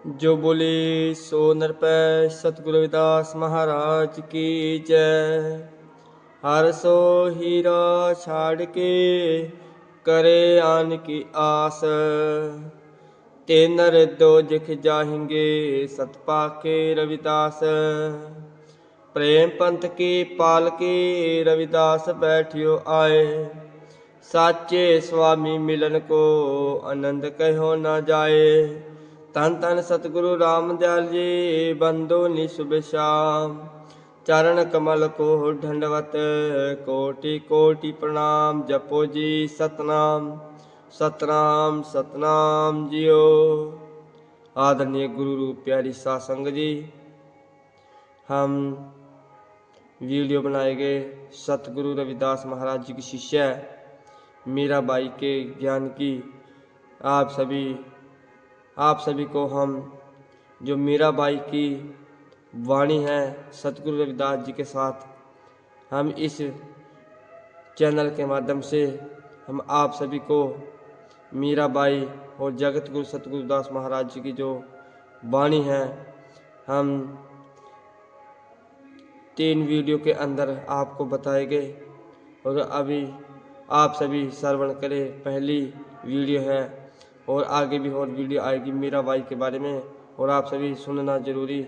जो बोले सो नर पै सतगुरु रविदास महाराज की जय। हर सो हीरा छाड़ के करे आन की आस, ते नर दो जिख जाहेंगे सतपा के रविदास। प्रेम पंथ की पाल के रविदास बैठियो आए, साचे स्वामी मिलन को आनंद कहो न जाए। धन धन सतगुरु रामदयाल जी बंदो निशुभ श्याम, चरण कमल को दंडवत कोटि कोटि प्रणाम। जपो जी सतनाम सतनाम सतनाम जियो। आदरणीय गुरु रूप प्यारी सासंग जी, हम वीडियो बनाए गए सतगुरु रविदास महाराज जी की शिष्य मीराबाई के ज्ञान की आप सभी को हम जो मीराबाई की वाणी है सतगुरु रविदास जी के साथ हम इस चैनल के माध्यम से हम आप सभी को मीराबाई और जगत गुरु सतगुरुदास महाराज जी की जो वाणी है हम 3 वीडियो के अंदर आपको बताएंगे और अभी आप सभी श्रवण करें। पहली वीडियो है और आगे भी और वीडियो आएगी मीराबाई के बारे में, और आप सभी सुनना जरूरी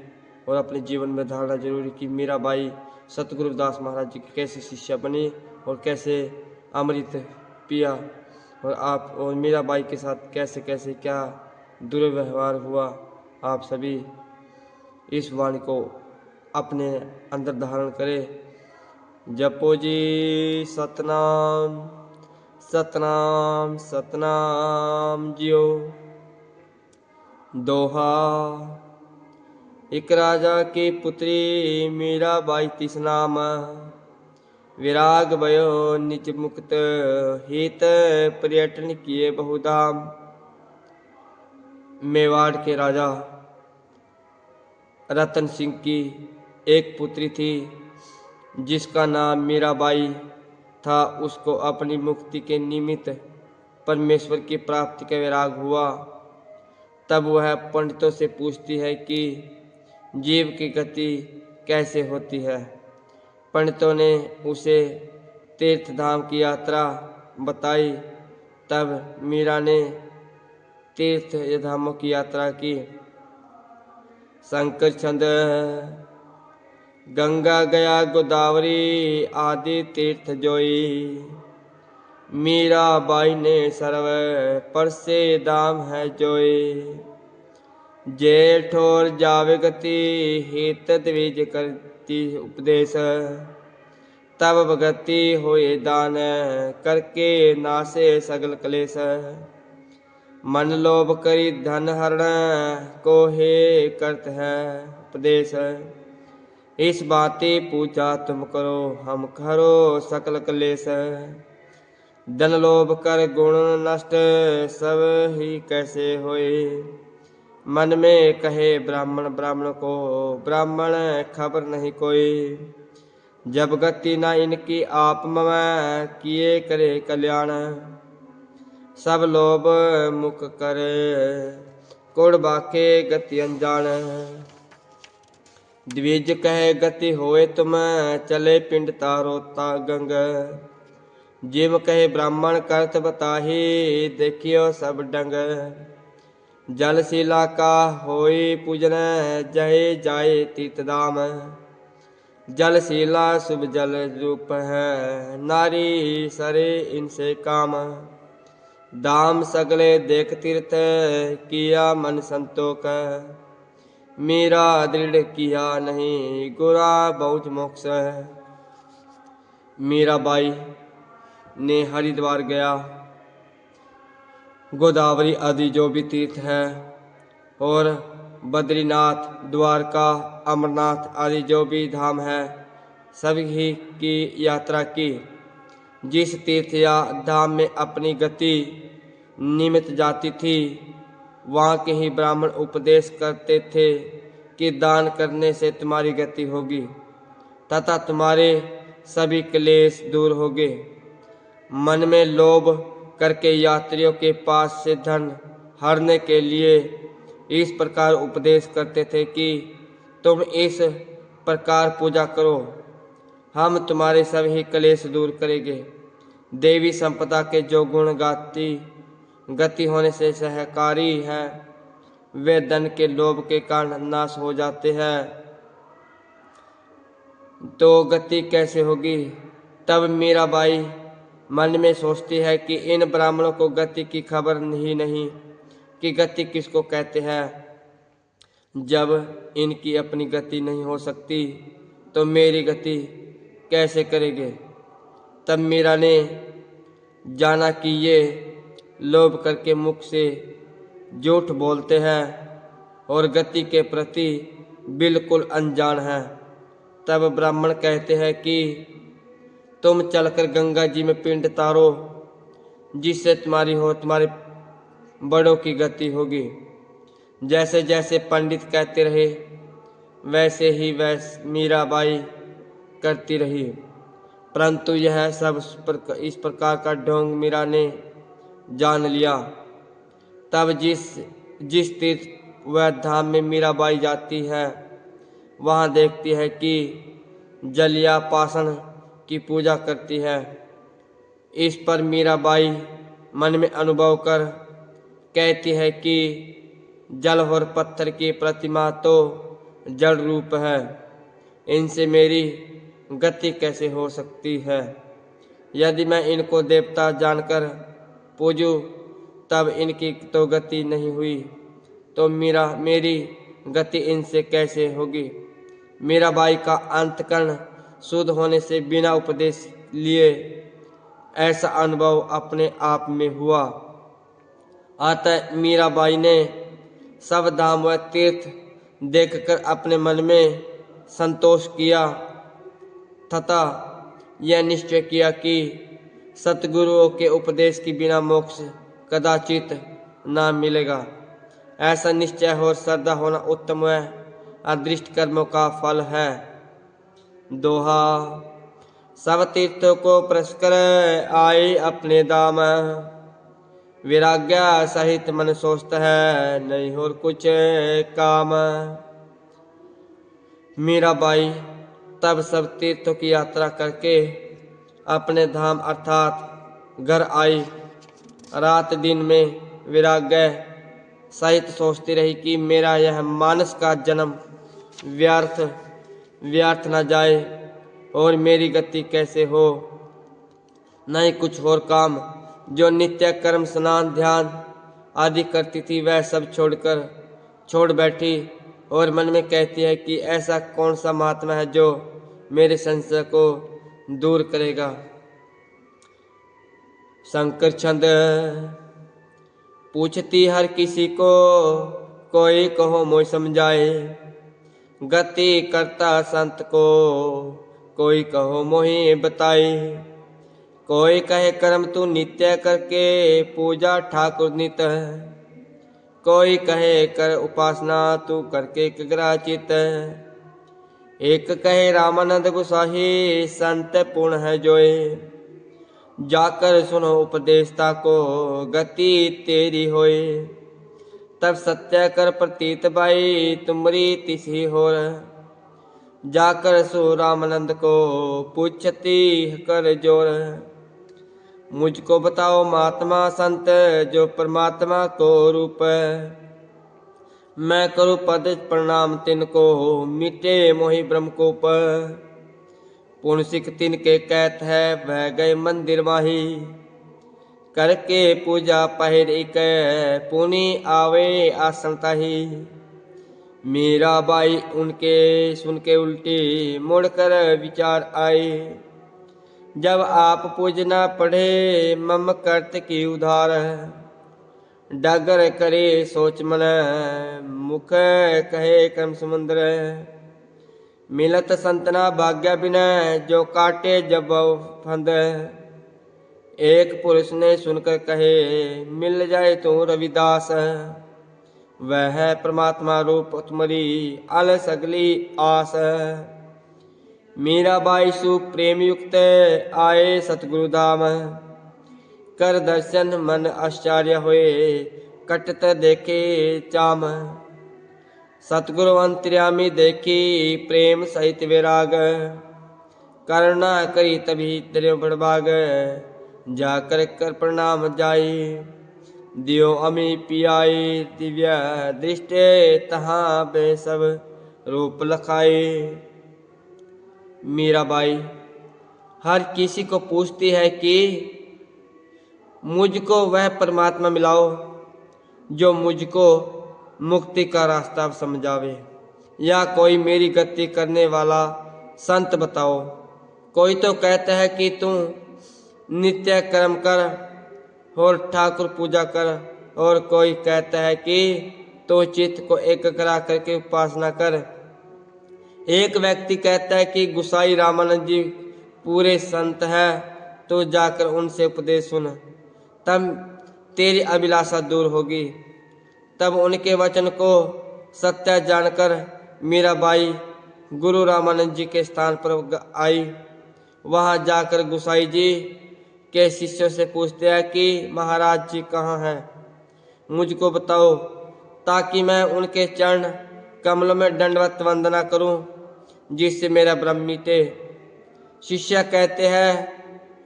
और अपने जीवन में धारना जरूरी कि मीराबाई सतगुरु रविदास महाराज जी की कैसे शिष्या बनी और कैसे अमृत पिया, और मीराबाई के साथ कैसे कैसे क्या दुर्व्यवहार हुआ। आप सभी इस वाणी को अपने अंदर धारण करें। जपो जी सतनाम सतनाम सतनाम जियो। दोहा। एक राजा की पुत्री मीराबाई तिस नाम, विराग भयो निज मुक्त हित पर्यटन किए बहुधाम। मेवाड़ के राजा रतन सिंह की एक पुत्री थी जिसका नाम मीराबाई था। उसको अपनी मुक्ति के निमित्त परमेश्वर की प्राप्ति का विराग हुआ। तब वह पंडितों से पूछती है कि जीव की गति कैसे होती है। पंडितों ने उसे तीर्थ धाम की यात्रा बताई। तब मीरा ने तीर्थ धामों की यात्रा की। शंकर छंद। गंगा गया गोदावरी आदि तीर्थ जोई, मीराबाई ने सर्व पर से दाम है जोई। जेठ और जावे गति हित द्विज करती उपदेश, तब भगति होए दान करके नासे सगल कलेश। मन लोभ करी धन हरण को हे करत है उपदेश। इस बाती पूछा तुम करो हम करो सकल कलेश। धन लोभ कर गुण नष्ट सब ही कैसे होए, मन में कहे ब्राह्मण ब्राह्मण को ब्राह्मण खबर नहीं कोई। जब गति न इनकी आप मैं किए करे कल्याण, सब लोभ मुख करे कुड़ बाके गति अनजान। द्विज कहे गति होए तुम चले पिंड तारो ता गंग, जिम कहे ब्राह्मण करत बताही देखियो सब डंग। जलशिला का होई पूजन जहे जाए तीर्थ धाम, जलशिला शुभ जल रूप है नारी सरे इनसे काम। दाम सगले देख तीर्थ किया मन संतोष, मीरा दृढ़ किया नहीं गुरा बहुत मोक्ष। मीराबाई ने हरिद्वार गया, गोदावरी आदि जो भी तीर्थ है, और बद्रीनाथ द्वारका अमरनाथ आदि जो भी धाम है सभी की यात्रा की। जिस तीर्थ या धाम में अपनी गति निमित्त जाती थी वहाँ के ही ब्राह्मण उपदेश करते थे कि दान करने से तुम्हारी गति होगी तथा तुम्हारे सभी क्लेश दूर होंगे। मन में लोभ करके यात्रियों के पास से धन हरने के लिए इस प्रकार उपदेश करते थे कि तुम इस प्रकार पूजा करो, हम तुम्हारे सभी क्लेश दूर करेंगे। देवी संपदा के जो गुण गति होने से सहकारी है, वे धन के लोभ के कारण नाश हो जाते हैं, तो गति कैसे होगी। तब मीराबाई मन में सोचती है कि इन ब्राह्मणों को गति की खबर ही नहीं कि गति किसको कहते हैं। जब इनकी अपनी गति नहीं हो सकती तो मेरी गति कैसे करेंगे। तब मीरा ने जाना कि ये लोभ करके मुख से झूठ बोलते हैं और गति के प्रति बिल्कुल अनजान हैं। तब ब्राह्मण कहते हैं कि तुम चलकर गंगा जी में पिंड तारो, जिससे तुम्हारे बड़ों की गति होगी। जैसे जैसे पंडित कहते रहे वैसे ही मीराबाई करती रही, परंतु यह सब इस प्रकार का ढोंग मीरा ने जान लिया। तब जिस तीर्थ व धाम में मीराबाई जाती है, वहाँ देखती है कि जलिया पाषाण की पूजा करती है। इस पर मीराबाई मन में अनुभव कर कहती है कि जल और पत्थर की प्रतिमा तो जड़ रूप है, इनसे मेरी गति कैसे हो सकती है। यदि मैं इनको देवता जानकर पूजूं तब इनकी तो गति नहीं हुई, तो मेरी गति इनसे कैसे होगी। मीराबाई का अंतकरण शुद्ध होने से बिना उपदेश लिए ऐसा अनुभव अपने आप में हुआ। अतः मीराबाई ने सब धाम व तीर्थ देखकर अपने मन में संतोष किया तथा यह निश्चय किया कि सतगुरुओं के उपदेश के बिना मोक्ष कदाचित ना मिलेगा। ऐसा निश्चय और श्रद्धा होना उत्तम व अदृष्ट कर्मों का फल है। दोहा। सब तीर्थों को पुरस्कर आए अपने दाम, विराग्या सहित मन सोचता है नहीं और कुछ काम। मीराबाई तब सब तीर्थों की यात्रा करके अपने धाम अर्थात घर आई। रात दिन में विराग्य सहित सोचती रही कि मेरा यह मानस का जन्म व्यर्थ न जाए और मेरी गति कैसे हो। नहीं कुछ और काम, जो नित्य कर्म स्नान ध्यान आदि करती थी वह सब छोड़ बैठी और मन में कहती है कि ऐसा कौन सा महात्मा है जो मेरे संशय को दूर करेगा। शंकर छंद। पूछती हर किसी को कोई कहो मोय समझाए, गति करता संत को कोई कहो मोहि बताए। कोई कहे कर्म तू नित्य करके पूजा ठाकुर नित, कोई कहे कर उपासना तू करके कग्राचित। एक कहे रामानंद गोसाई संत पूर्ण है जोए, जाकर सुनो उपदेशता को गति तेरी होए। तब सत्य कर प्रतीत भाई तुमरी तिसी होर, जाकर सो रामानंद को पूछती कर जोर। मुझको बताओ महात्मा संत जो परमात्मा को रूप, मैं करूँ पद प्रणाम तिनको मिटे मोहि ब्रह्मकोप। पुण्य सिख तिनके कहत है वह गए मंदिर माही, करके पूजा पहिर एक पुनि आवे आसन ताही। मीराबाई उनके सुन के उल्टी मुड़कर विचार आई, जब आप पूजना पढ़े मम कर्त की उधार। डागर करे सोच मन मुख कहे कर्म समुद्र, मिलत संतना भाग्य बिनय जो काटे जब फंद। एक पुरुष ने सुनकर कहे मिल जाए तो रविदास, वह है परमात्मा रूप तुम्हारी अल सगली आस। मीराबाई सुख प्रेम युक्त आए सतगुरु धाम, कर दर्शन मन आश्चर्य हुए कटत देखे चाम। सतगुरु अंतर्यामी देखी प्रेम सहित विराग। करुणा करी तभी तेरे बड़बाग। जाकर कर प्रणाम जाई दियो अमी पियाई। दिव्य दृष्टि तहाँ बे सब रूप लखाए। मीराबाई हर किसी को पूछती है कि मुझको वह परमात्मा मिलाओ जो मुझको मुक्ति का रास्ता समझावे, या कोई मेरी गति करने वाला संत बताओ। कोई तो कहता है कि तू नित्य कर्म कर और ठाकुर पूजा कर, और कोई कहता है कि तो चित्त को एकाग्र करके उपासना कर। एक व्यक्ति कहता है कि गुसाई रामानंद जी पूरे संत हैं, तो जाकर उनसे उपदेश सुन, तब तेरी अभिलाषा दूर होगी। तब उनके वचन को सत्य जानकर मीराबाई गुरु रामानंद जी के स्थान पर आई। वहां जाकर गुसाई जी के शिष्यों से पूछते हैं कि महाराज जी कहाँ हैं, मुझको बताओ ताकि मैं उनके चरण कमलों में दंडवत वंदना करूं, जिससे मेरा भ्रम मिटे। शिष्य कहते हैं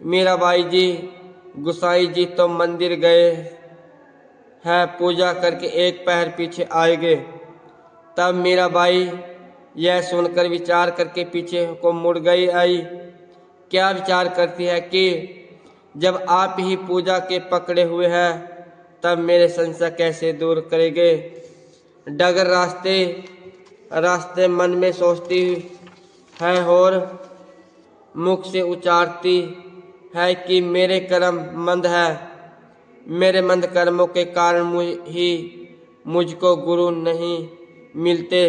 मीराबाई जी गुसाई जी तो मंदिर गए हैं, पूजा करके एक पैर पीछे आएंगे। तब मीराबाई यह सुनकर विचार करके पीछे को मुड़ गई आई। क्या विचार करती है कि जब आप ही पूजा के पकड़े हुए हैं, तब मेरे संशय कैसे दूर करेंगे। डगर रास्ते रास्ते मन में सोचती है और मुख से उच्चारती है कि मेरे कर्म मंद है। मेरे मंद कर्मों के कारण ही मुझको गुरु नहीं मिलते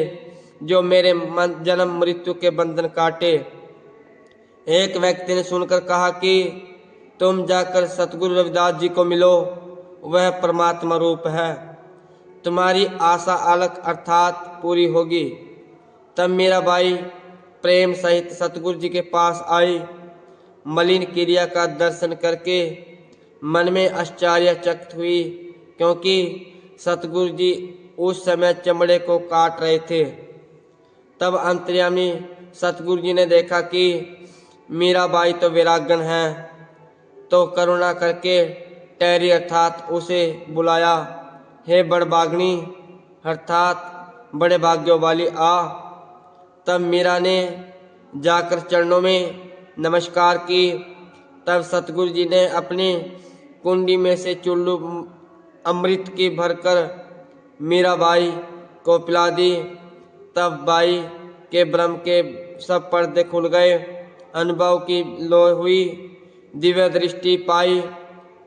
जो मेरे जन्म मृत्यु के बंधन काटे। एक व्यक्ति ने सुनकर कहा कि तुम जाकर सतगुरु रविदास जी को मिलो, वह परमात्मा रूप है, तुम्हारी आशा अलग अर्थात पूरी होगी। तब मीराबाई प्रेम सहित सतगुरु जी के पास आई। मलिन क्रिया का दर्शन करके मन में आश्चर्यचकित हुई, क्योंकि सतगुरु जी उस समय चमड़े को काट रहे थे। तब अंतर्यामी सतगुरु जी ने देखा कि मीराबाई तो विरागन है, तो करुणा करके टहरी अर्थात उसे बुलाया। हे बड़बागनी अर्थात बड़े भाग्यों वाली आ। तब मीरा ने जाकर चरणों में नमस्कार की। तब सतगुरु जी ने अपनी कुंडी में से चुल्लू अमृत की भरकर मीराबाई को पिला दी। तब बाई के भ्रम के सब पर्दे खुल गए, अनुभव की लो हुई, दिव्य दृष्टि पाई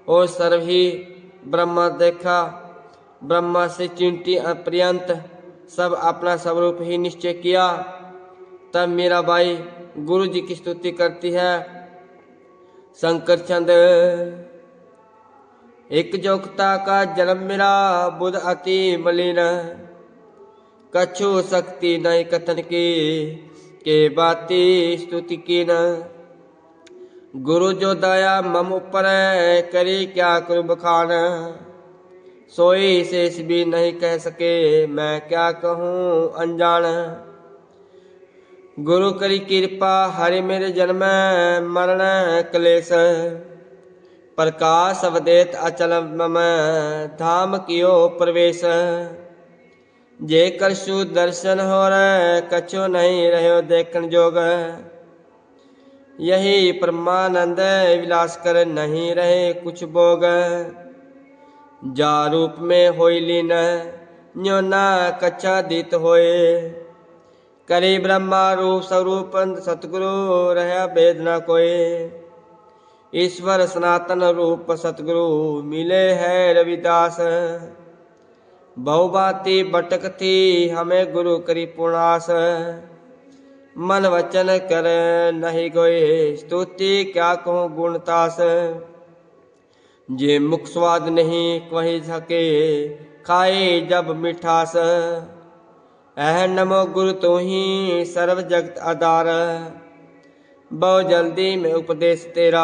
और सर्व ही ब्रह्मा देखा। ब्रह्मा से चिंटी अपर्यंत सब अपना स्वरूप ही निश्चय किया। तब मीराबाई गुरु जी की स्तुति करती है। शंकर चंद एक जोगता का जन्म मेरा बुध अति मलिन, कछु शक्ति नहीं कथन की के बाती स्तुति की न। गुरु जो दया मम ऊपर करी क्या करूं बखान, सोई शेष भी नहीं कह सके मैं क्या कहूँ अनजान। गुरु करी कृपा हरि मेरे जन्म मरण क्लेश, प्रकाश अवदेत अचल मम धाम कियो प्रवेश। जे करसु दर्शन हो कछु नहीं रहो देखन जोग, यही परमानंद विलास कर नहीं रहे कुछ भोग। जा रूप में होई लीन न्यो ना कच्छा दीत होए, करी ब्रह्मा रूप स्वरूप सतगुरु रहा भेद न कोय। ईश्वर सनातन रूप सतगुरु मिले है रविदास, बहुबाती भटक थी हमें गुरु करी पुणास। मन वचन कर नहीं गोए स्तुति क्या कहूँ गुणतास, जे मुख स्वाद नहीं कहीं सके खाए जब मिठास। अह नमो गुरु तू ही सर्व जगत आधार, बहु जल्दी में उपदेश तेरा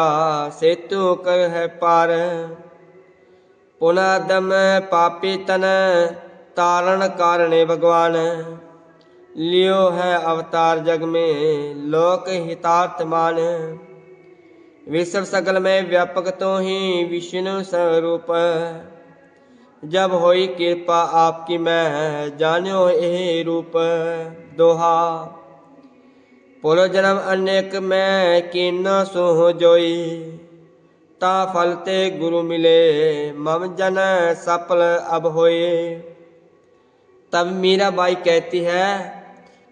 सेतु कर है पार। पुनादम पापी तन तारण कारणे भगवान। लियो है अवतार जग में लोक हितार्थ मान। विश्व सगल में व्यापक तो ही विष्णु स्वरूप। जब होई कृपा आपकी मैं जान्यो यही रूप। दोहा। पूर्व जन्म अनेक में कीन सो जोई। ता फलते गुरु मिले मम जन सफल अब होए। तब मीराबाई कहती है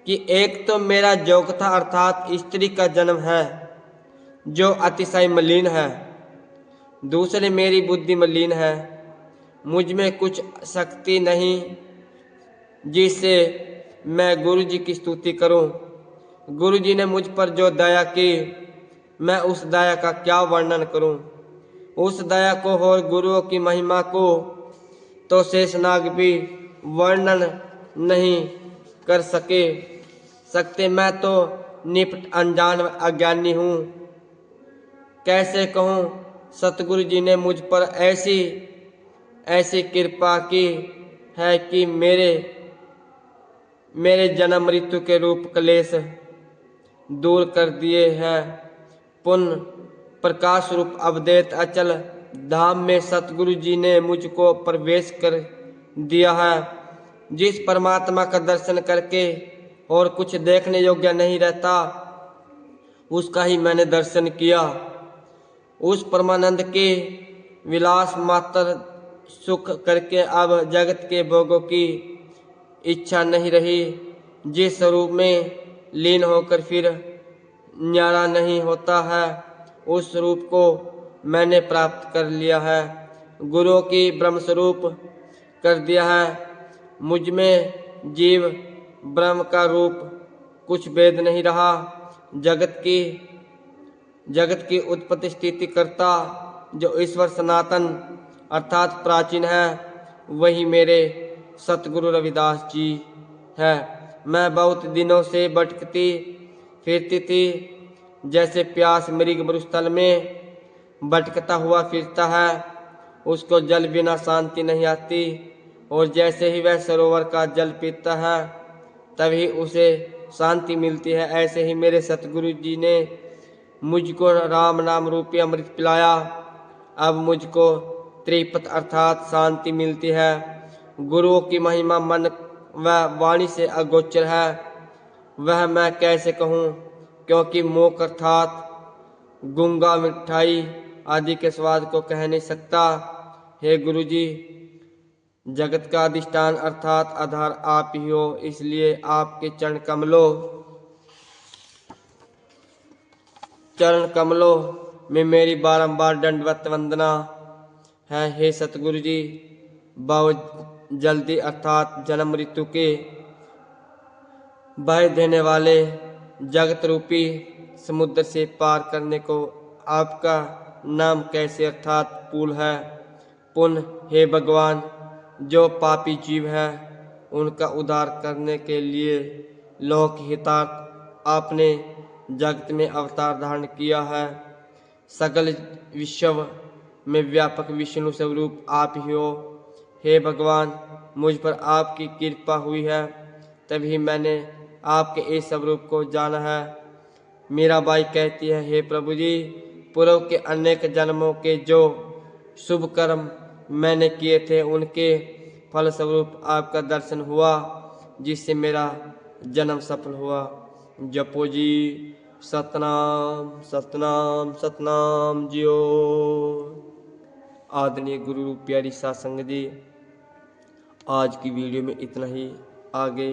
कि एक तो मेरा जोगथा अर्थात स्त्री का जन्म है जो अतिशय मलिन है। दूसरे मेरी बुद्धि मलिन है। मुझ में कुछ शक्ति नहीं जिससे मैं गुरु जी की स्तुति करूं। गुरु जी ने मुझ पर जो दया की मैं उस दया का क्या वर्णन करूं। उस दया को और गुरुओं की महिमा को तो शेषनाग भी वर्णन नहीं कर सकते। मैं तो निपट अनजान अज्ञानी हूँ। कैसे कहूँ सतगुरु जी ने मुझ पर ऐसी कृपा की है कि मेरे जन्म मृत्यु के रूप क्लेश दूर कर दिए हैं। पुण्य प्रकाश रूप अवधेत अचल धाम में सतगुरु जी ने मुझको प्रवेश कर दिया है। जिस परमात्मा का दर्शन करके और कुछ देखने योग्य नहीं रहता उसका ही मैंने दर्शन किया। उस परमानंद के विलास मात्र सुख करके अब जगत के भोगों की इच्छा नहीं रही। जिस स्वरूप में लीन होकर फिर न्यारा नहीं होता है उस स्वरूप को मैंने प्राप्त कर लिया है। गुरुओं की ब्रह्म स्वरूप कर दिया है। मुझ में जीव ब्रह्म का रूप कुछ भेद नहीं रहा। जगत की उत्पत्ति स्थिति करता जो ईश्वर सनातन अर्थात प्राचीन है वही मेरे सतगुरु रविदास जी है। मैं बहुत दिनों से भटकती फिरती थी जैसे प्यास मृग मरुस्थल में भटकता हुआ फिरता है उसको जल बिना शांति नहीं आती। और जैसे ही वह सरोवर का जल पीता है तभी उसे शांति मिलती है। ऐसे ही मेरे सतगुरु जी ने मुझको राम नाम रूपी अमृत पिलाया। अब मुझको त्रिपत अर्थात शांति मिलती है। गुरुओं की महिमा मन व वाणी से अगोचर है। वह मैं कैसे कहूँ क्योंकि मोक अर्थात गुंगा मिठाई आदि के स्वाद को कह नहीं सकता। हे गुरु जी जगत का अधिष्ठान अर्थात आधार आप ही हो इसलिए आपके चरण कमलों में मेरी बारंबार दंडवत वंदना है। हे सतगुरु जी बहुत जल्दी अर्थात जन्म मृत्यु के भय देने वाले जगत रूपी समुद्र से पार करने को आपका नाम कैसे अर्थात पुल है। पुण्य हे भगवान जो पापी जीव है उनका उद्धार करने के लिए लोक हितार्थ आपने जगत में अवतार धारण किया है। सकल विश्व में व्यापक विष्णु स्वरूप आप ही हो। हे भगवान मुझ पर आपकी कृपा हुई है तभी मैंने आपके इस स्वरूप को जाना है। मीराबाई कहती है हे प्रभु जी पूर्व के अनेक जन्मों के जो शुभ कर्म मैंने किए थे उनके फल स्वरूप आपका दर्शन हुआ जिससे मेरा जन्म सफल हुआ। जपो जी सतनाम सतनाम सतनाम जियो। आदरणीय गुरु रूप प्यारी साध संगत जी आज की वीडियो में इतना ही। आगे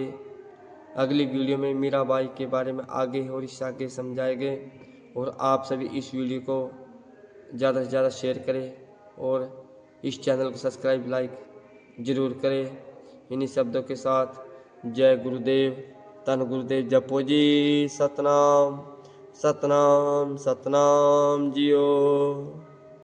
अगली वीडियो में मीराबाई के बारे में आगे और इससे आगे समझाएंगे। और आप सभी इस वीडियो को ज़्यादा से ज़्यादा शेयर करें और इस चैनल को सब्सक्राइब लाइक ज़रूर करें। इन्हीं शब्दों के साथ जय गुरुदेव धन गुरुदेव। जपो जी सतनाम सतनाम सतनाम जियो।